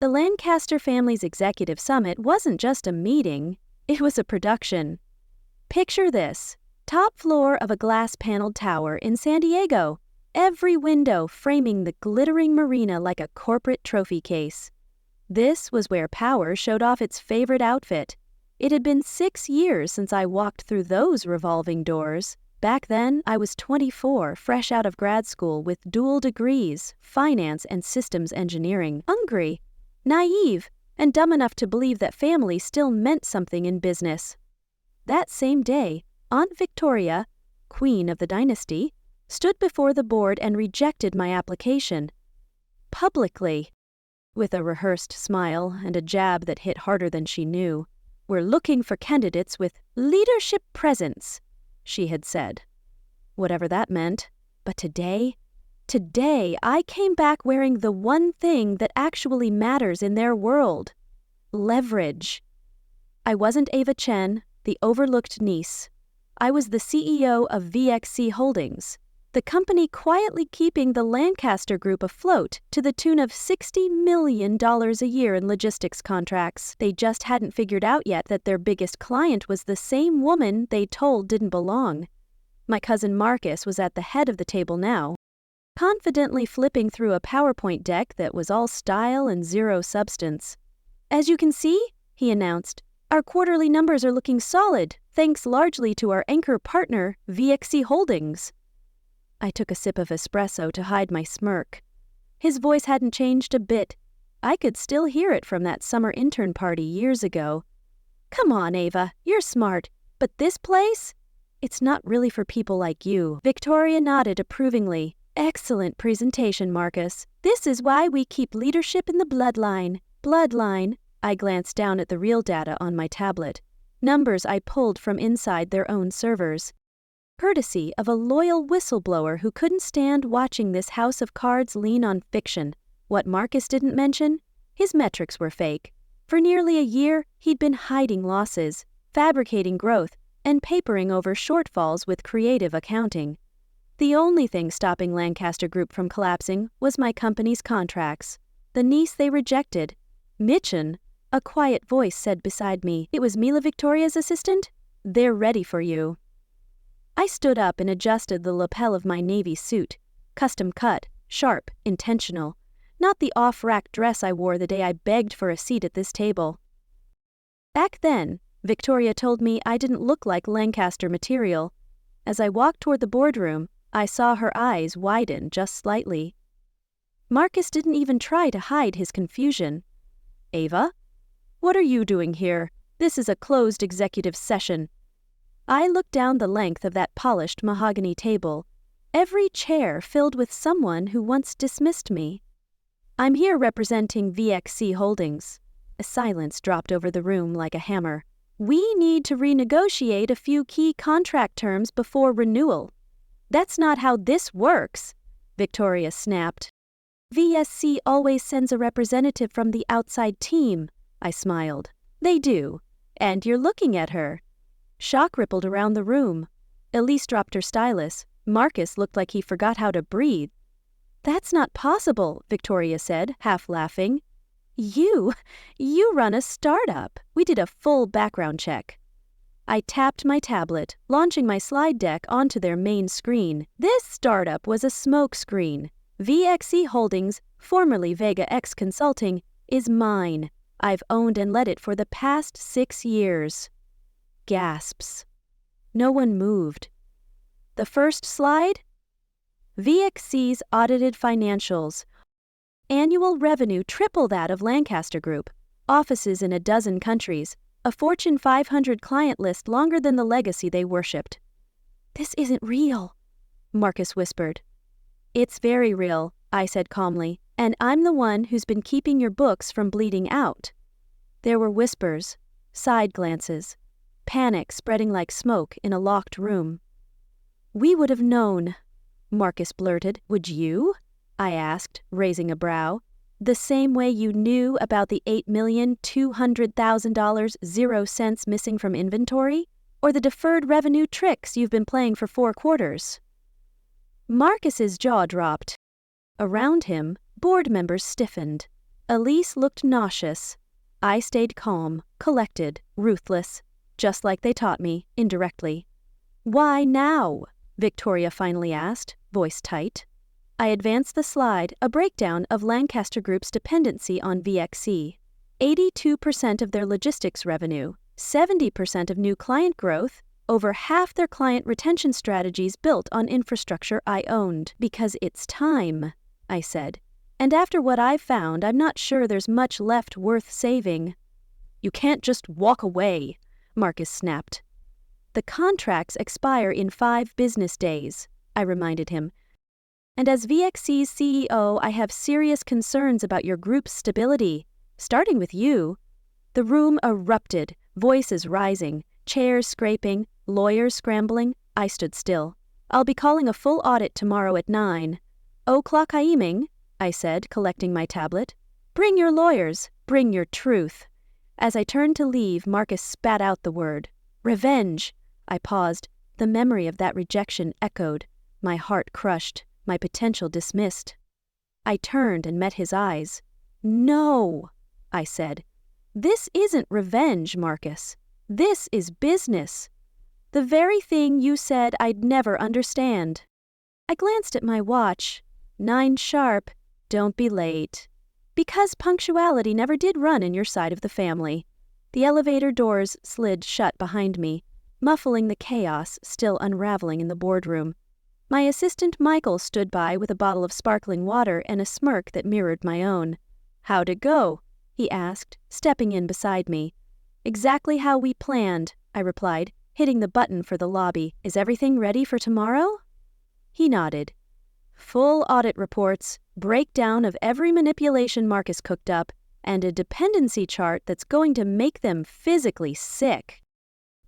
The Lancaster family's executive summit wasn't just a meeting, it was a production. Picture this: top floor of a glass-paneled tower in San Diego, every window framing the glittering marina like a corporate trophy case. This was where Power showed off its favorite outfit. It had been 6 years since I walked through those revolving doors. Back then, I was 24, fresh out of grad school with dual degrees, finance and systems engineering, hungry, naive, and dumb enough to believe that family still meant something in business. That same day, Aunt Victoria, queen of the dynasty, stood before the board and rejected my application. Publicly. With a rehearsed smile and a jab that hit harder than she knew. "We're looking for candidates with leadership presence," she had said. Whatever that meant. But today I came back wearing the one thing that actually matters in their world: leverage. I wasn't Ava Chen, the overlooked niece. I was the CEO of VXC Holdings, the company quietly keeping the Lancaster Group afloat to the tune of $60 million a year in logistics contracts. They just hadn't figured out yet that their biggest client was the same woman they told didn't belong. My cousin Marcus was at the head of the table now, confidently flipping through a PowerPoint deck that was all style and zero substance. "As you can see," he announced, "our quarterly numbers are looking solid, thanks largely to our anchor partner, VXC Holdings." I took a sip of espresso to hide my smirk. His voice hadn't changed a bit. I could still hear it from that summer intern party years ago. "Come on, Ava, you're smart, but this place? It's not really for people like you." Victoria nodded approvingly. "Excellent presentation, Marcus. This is why we keep leadership in the bloodline." Bloodline? I glanced down at the real data on my tablet. Numbers I pulled from inside their own servers. Courtesy of a loyal whistleblower who couldn't stand watching this house of cards lean on fiction. What Marcus didn't mention? His metrics were fake. For nearly a year, he'd been hiding losses, fabricating growth, and papering over shortfalls with creative accounting. The only thing stopping Lancaster Group from collapsing was my company's contracts. The niece they rejected. "Mitchen," a quiet voice said beside me. It was Mila Victoria's assistant. "They're ready for you." I stood up and adjusted the lapel of my navy suit. Custom cut, sharp, intentional. Not the off-rack dress I wore the day I begged for a seat at this table. Back then, Victoria told me I didn't look like Lancaster material. As I walked toward the boardroom, I saw her eyes widen just slightly. Marcus didn't even try to hide his confusion. "Ava? What are you doing here? This is a closed executive session." I looked down the length of that polished mahogany table, every chair filled with someone who once dismissed me. "I'm here representing VXC Holdings." A silence dropped over the room like a hammer. "We need to renegotiate a few key contract terms before renewal." "That's not how this works," Victoria snapped. "VSC always sends a representative from the outside team," I smiled. "They do, and you're looking at her." Shock rippled around the room. Elise dropped her stylus. Marcus looked like he forgot how to breathe. "That's not possible," Victoria said, half laughing. You run a startup. We did a full background check." I tapped my tablet, launching my slide deck onto their main screen. "This startup was a smokescreen. VXC Holdings, formerly Vega X Consulting, is mine. I've owned and led it for the past 6 years. Gasps. No one moved. The first slide? VXC's audited financials. Annual revenue triple that of Lancaster Group. Offices in a dozen countries. A Fortune 500 client list longer than the legacy they worshipped. "This isn't real," Marcus whispered. "It's very real," I said calmly, "and I'm the one who's been keeping your books from bleeding out." There were whispers, side glances, panic spreading like smoke in a locked room. "We would have known," Marcus blurted. "Would you?" I asked, raising a brow. "The same way you knew about the $8,200,000 0 cents missing from inventory? Or the deferred revenue tricks you've been playing for 4 quarters? Marcus's jaw dropped. Around him, board members stiffened. Elise looked nauseous. I stayed calm, collected, ruthless, just like they taught me, indirectly. "Why now?" Victoria finally asked, voice tight. I advanced the slide, a breakdown of Lancaster Group's dependency on VXC. 82% of their logistics revenue, 70% of new client growth, over half their client retention strategies built on infrastructure I owned. "Because it's time," I said. "And after what I've found, I'm not sure there's much left worth saving." "You can't just walk away," Marcus snapped. "The contracts expire in 5 business days," I reminded him. "And as VXC's CEO, I have serious concerns about your group's stability, starting with you." The room erupted, voices rising, chairs scraping, lawyers scrambling. I stood still. "I'll be calling a full audit tomorrow at 9 o'clock aiming," I said, collecting my tablet. "Bring your lawyers, bring your truth." As I turned to leave, Marcus spat out the word. "Revenge." I paused. The memory of that rejection echoed, my heart crushed, my potential dismissed. I turned and met his eyes. "No," I said. "This isn't revenge, Marcus. This is business. The very thing you said I'd never understand." I glanced at my watch. 9 sharp. Don't be late. "Because punctuality never did run in your side of the family." The elevator doors slid shut behind me, muffling the chaos still unraveling in the boardroom. My assistant Michael stood by with a bottle of sparkling water and a smirk that mirrored my own. "How'd it go?" he asked, stepping in beside me. "Exactly how we planned," I replied, hitting the button for the lobby. "Is everything ready for tomorrow?" He nodded. "Full audit reports, breakdown of every manipulation Marcus cooked up, and a dependency chart that's going to make them physically sick."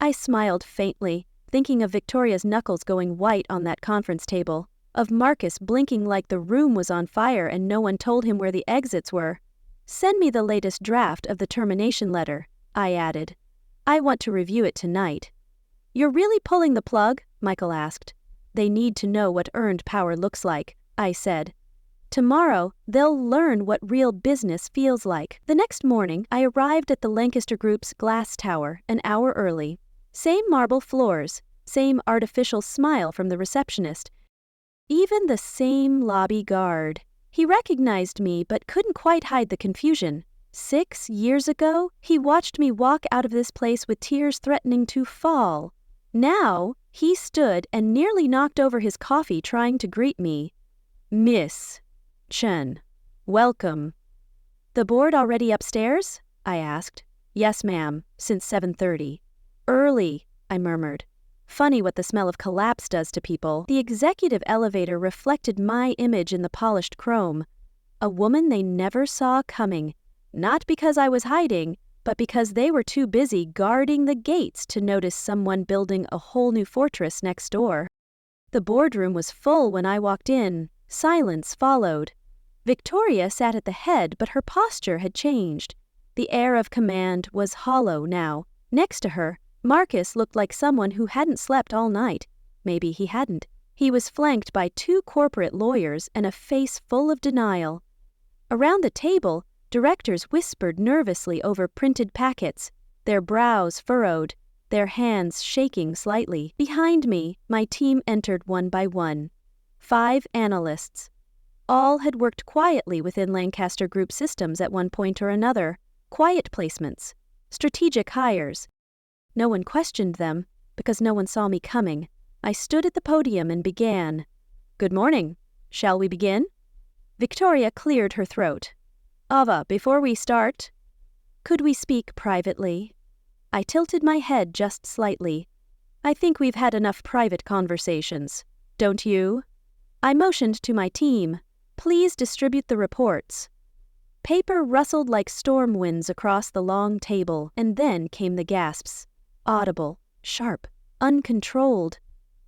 I smiled faintly, thinking of Victoria's knuckles going white on that conference table, of Marcus blinking like the room was on fire and no one told him where the exits were. "Send me the latest draft of the termination letter," I added. "I want to review it tonight." "You're really pulling the plug?" Michael asked. "They need to know what earned power looks like," I said. "Tomorrow, they'll learn what real business feels like." The next morning, I arrived at the Lancaster Group's glass tower an hour early. Same marble floors, same artificial smile from the receptionist, even the same lobby guard. He recognized me but couldn't quite hide the confusion. 6 years ago, he watched me walk out of this place with tears threatening to fall. Now, he stood and nearly knocked over his coffee trying to greet me. "Miss Chen, welcome." "The board already upstairs?" I asked. "Yes, ma'am, since 7:30. "Early," I murmured. Funny what the smell of collapse does to people. The executive elevator reflected my image in the polished chrome. A woman they never saw coming, not because I was hiding, but because they were too busy guarding the gates to notice someone building a whole new fortress next door. The boardroom was full when I walked in. Silence followed. Victoria sat at the head, but her posture had changed. The air of command was hollow now. Next to her, Marcus looked like someone who hadn't slept all night. Maybe he hadn't. He was flanked by 2 corporate lawyers and a face full of denial. Around the table, directors whispered nervously over printed packets, their brows furrowed, their hands shaking slightly. Behind me, my team entered one by one. 5 analysts. All had worked quietly within Lancaster Group systems at one point or another. Quiet placements. Strategic hires. No one questioned them, because no one saw me coming. I stood at the podium and began. "Good morning. Shall we begin?" Victoria cleared her throat. "Ava, before we start..." "Could we speak privately?" I tilted my head just slightly. "I think we've had enough private conversations. Don't you?" I motioned to my team. "Please distribute the reports." Paper rustled like storm winds across the long table, and then came the gasps. Audible, sharp, uncontrolled.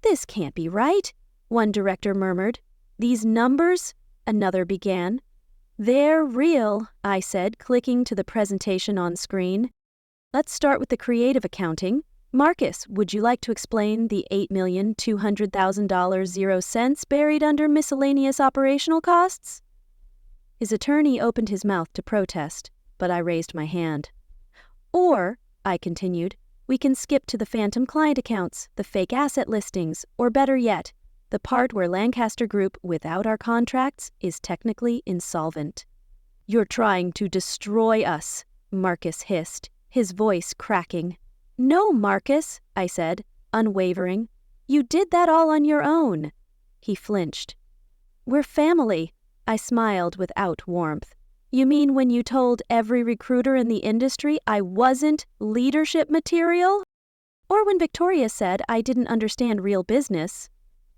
"This can't be right," one director murmured. "These numbers," another began. "They're real," I said, clicking to the presentation on screen. "Let's start with the creative accounting. Marcus, would you like to explain the $8,200,000 0 cents buried under miscellaneous operational costs?" His attorney opened his mouth to protest, but I raised my hand. Or, I continued, we can skip to the phantom client accounts, the fake asset listings, or better yet, the part where Lancaster Group, without our contracts, is technically insolvent. You're trying to destroy us, Marcus hissed, his voice cracking. No, Marcus, I said, unwavering. You did that all on your own. He flinched. We're family, I smiled without warmth. You mean when you told every recruiter in the industry I wasn't leadership material? Or when Victoria said I didn't understand real business?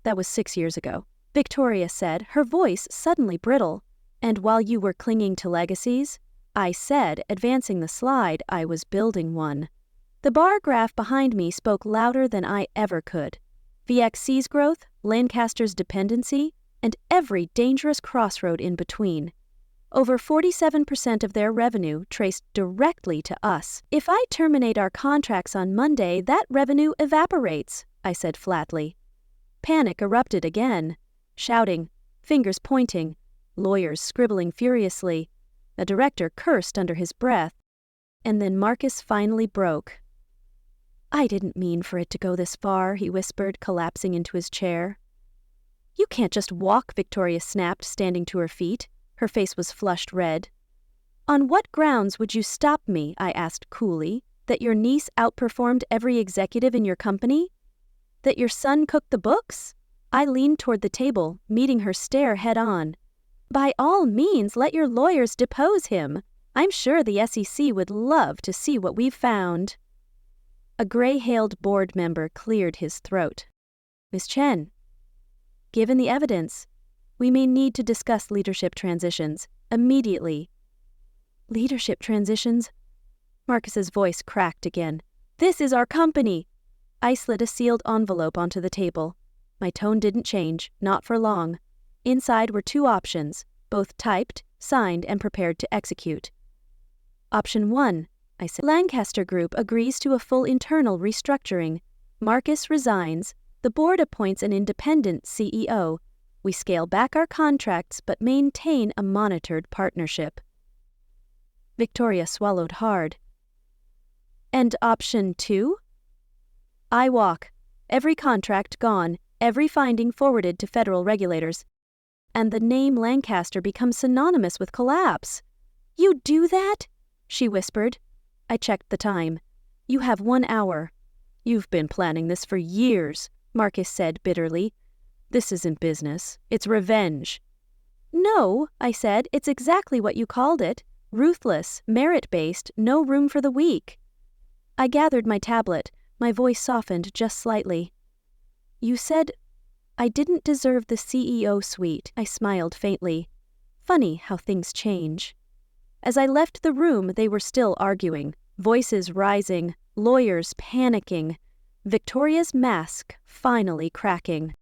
That was 6 years ago. Victoria said, her voice suddenly brittle. And while you were clinging to legacies, I said, advancing the slide, I was building one. The bar graph behind me spoke louder than I ever could. VXC's growth, Lancaster's dependency, and every dangerous crossroad in between. Over 47% of their revenue traced directly to us. If I terminate our contracts on Monday, that revenue evaporates, I said flatly. Panic erupted again, shouting, fingers pointing, lawyers scribbling furiously. A director cursed under his breath. And then Marcus finally broke. I didn't mean for it to go this far, he whispered, collapsing into his chair. You can't just walk, Victoria snapped, standing to her feet. Her face was flushed red. On what grounds would you stop me, I asked coolly, that your niece outperformed every executive in your company? That your son cooked the books? I leaned toward the table, meeting her stare head-on. By all means, let your lawyers depose him. I'm sure the SEC would love to see what we've found. A gray-hailed board member cleared his throat. Miss Chen, given the evidence, we may need to discuss leadership transitions immediately. Leadership transitions? Marcus's voice cracked again. This is our company. I slid a sealed envelope onto the table. My tone didn't change, not for long. Inside were 2 options, both typed, signed, and prepared to execute. Option 1, I said. Lancaster Group agrees to a full internal restructuring. Marcus resigns. The board appoints an independent CEO. We scale back our contracts but maintain a monitored partnership. Victoria swallowed hard. And option 2? I walk. Every contract gone, every finding forwarded to federal regulators. And the name Lancaster becomes synonymous with collapse. You do that? She whispered. I checked the time. You have 1 hour. You've been planning this for years, Marcus said bitterly. This isn't business. It's revenge. No, I said, it's exactly what you called it. Ruthless, merit-based, no room for the weak. I gathered my tablet. My voice softened just slightly. You said I didn't deserve the CEO suite. I smiled faintly. Funny how things change. As I left the room, they were still arguing, voices rising, lawyers panicking, Victoria's mask finally cracking.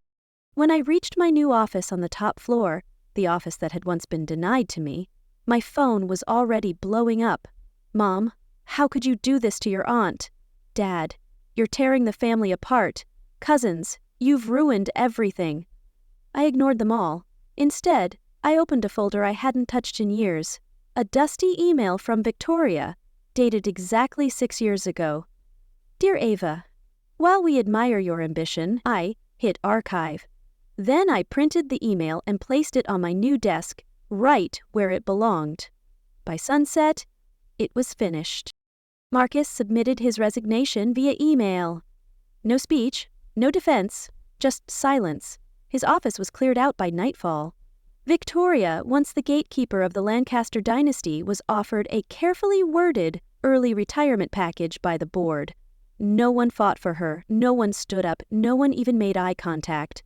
When I reached my new office on the top floor, the office that had once been denied to me, my phone was already blowing up. Mom, how could you do this to your aunt? Dad, you're tearing the family apart. Cousins, you've ruined everything. I ignored them all. Instead, I opened a folder I hadn't touched in years. A dusty email from Victoria, dated exactly 6 years ago. Dear Ava, while we admire your ambition, I hit archive. Then I printed the email and placed it on my new desk, right where it belonged. By sunset, it was finished. Marcus submitted his resignation via email. No speech, no defense, just silence. His office was cleared out by nightfall. Victoria, once the gatekeeper of the Lancaster dynasty, was offered a carefully worded early retirement package by the board. No one fought for her, no one stood up, no one even made eye contact.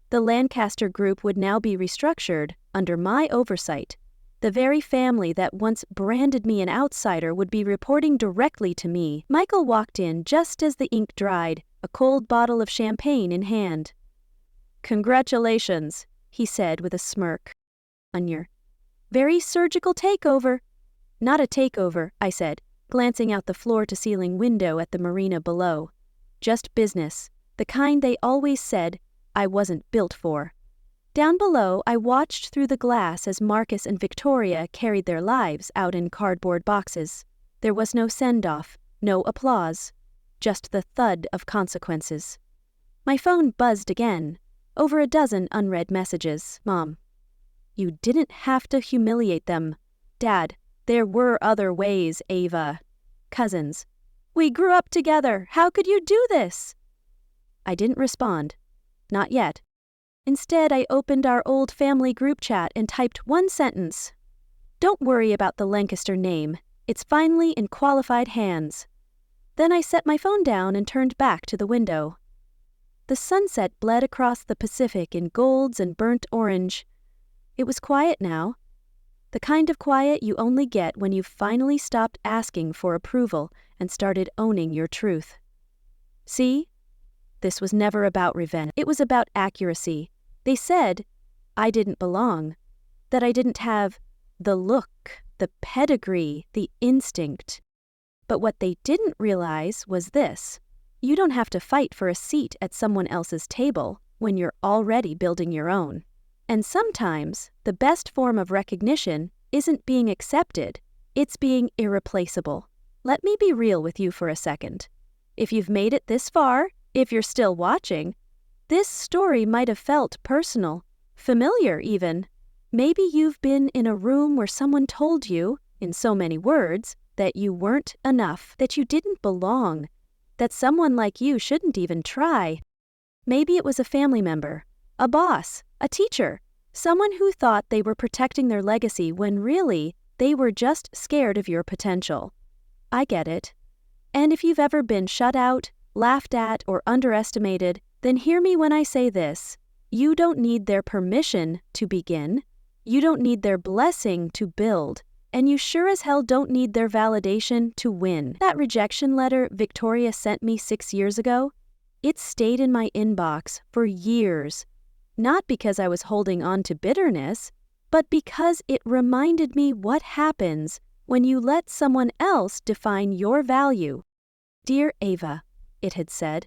The Lancaster Group would now be restructured under my oversight. The very family that once branded me an outsider would be reporting directly to me. Michael walked in just as the ink dried, a cold bottle of champagne in hand. Congratulations, he said with a smirk. On your very surgical takeover. Not a takeover, I said, glancing out the floor-to-ceiling window at the marina below. Just business, the kind they always said I wasn't built for. Down below, I watched through the glass as Marcus and Victoria carried their lives out in cardboard boxes. There was no send-off, no applause, just the thud of consequences. My phone buzzed again. Over a dozen unread messages. Mom. You didn't have to humiliate them. Dad. There were other ways, Ava. Cousins. We grew up together. How could you do this? I didn't respond. Not yet. Instead, I opened our old family group chat and typed one sentence. Don't worry about the Lancaster name. It's finally in qualified hands. Then I set my phone down and turned back to the window. The sunset bled across the Pacific in golds and burnt orange. It was quiet now. The kind of quiet you only get when you've finally stopped asking for approval and started owning your truth. See? This was never about revenge. It was about accuracy. They said I didn't belong, that I didn't have the look, the pedigree, the instinct. But what they didn't realize was this. You don't have to fight for a seat at someone else's table when you're already building your own. And sometimes, the best form of recognition isn't being accepted, it's being irreplaceable. Let me be real with you for a second. If you've made it this far, if you're still watching, this story might have felt personal, familiar even. Maybe you've been in a room where someone told you, in so many words, that you weren't enough, that you didn't belong, that someone like you shouldn't even try. Maybe it was a family member, a boss, a teacher, someone who thought they were protecting their legacy when really they were just scared of your potential. I get it. And if you've ever been shut out, laughed at, or underestimated, then hear me when I say this. You don't need their permission to begin. You don't need their blessing to build. And you sure as hell don't need their validation to win. That rejection letter Victoria sent me 6 years ago, it stayed in my inbox for years. Not because I was holding on to bitterness, but because it reminded me what happens when you let someone else define your value. Dear Ava, it had said,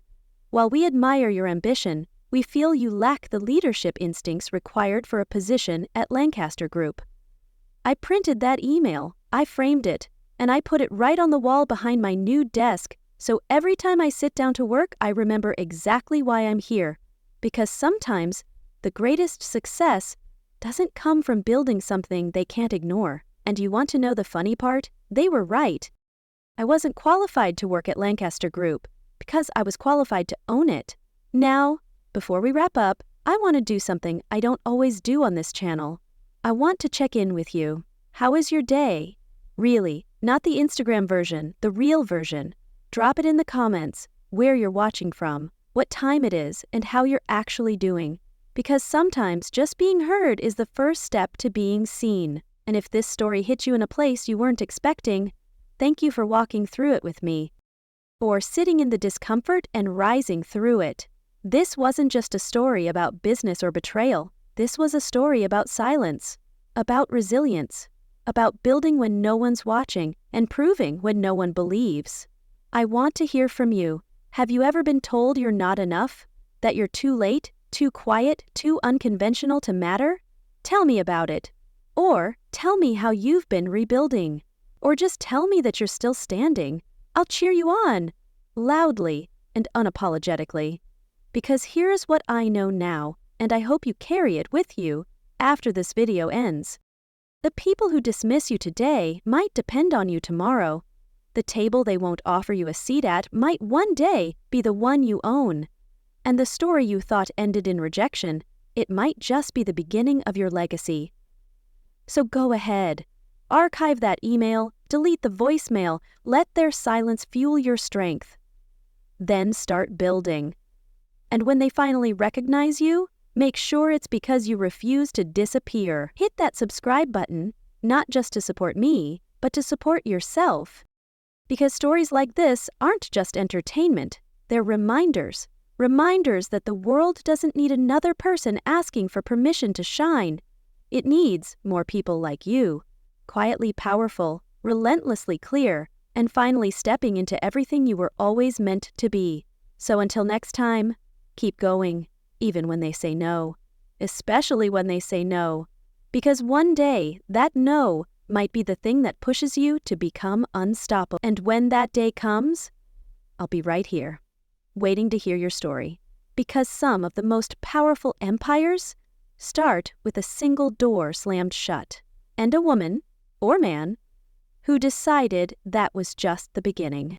while we admire your ambition, we feel you lack the leadership instincts required for a position at Lancaster Group. I printed that email, I framed it, and I put it right on the wall behind my new desk, so every time I sit down to work, I remember exactly why I'm here. Because sometimes, the greatest success doesn't come from building something they can't ignore. And you want to know the funny part? They were right. I wasn't qualified to work at Lancaster Group because I was qualified to own it. Now, before we wrap up, I want to do something I don't always do on this channel. I want to check in with you. How is your day? Really, not the Instagram version, the real version. Drop it in the comments, where you're watching from, what time it is, and how you're actually doing. Because sometimes just being heard is the first step to being seen. And if this story hit you in a place you weren't expecting, thank you for walking through it with me. Or sitting in the discomfort and rising through it. This wasn't just a story about business or betrayal. This was a story about silence, about resilience, about building when no one's watching and proving when no one believes. I want to hear from you. Have you ever been told you're not enough? That you're too late, too quiet, too unconventional to matter? Tell me about it. Or tell me how you've been rebuilding. Or just tell me that you're still standing. I'll cheer you on, loudly and unapologetically. Because here's what I know now, and I hope you carry it with you after this video ends. The people who dismiss you today might depend on you tomorrow. The table they won't offer you a seat at might one day be the one you own. And the story you thought ended in rejection, it might just be the beginning of your legacy. So go ahead. Archive that email, delete the voicemail, let their silence fuel your strength. Then start building. And when they finally recognize you, make sure it's because you refuse to disappear. Hit that subscribe button, not just to support me, but to support yourself. Because stories like this aren't just entertainment, they're reminders. Reminders that the world doesn't need another person asking for permission to shine. It needs more people like you, quietly powerful, relentlessly clear, and finally stepping into everything you were always meant to be. So until next time, keep going, even when they say no. especially when they say no, because one day that no might be the thing that pushes you to become unstoppable. And when that day comes, I'll be right here, waiting to hear your story, because some of the most powerful empires start with a single door slammed shut, and a woman, or man, who decided that was just the beginning.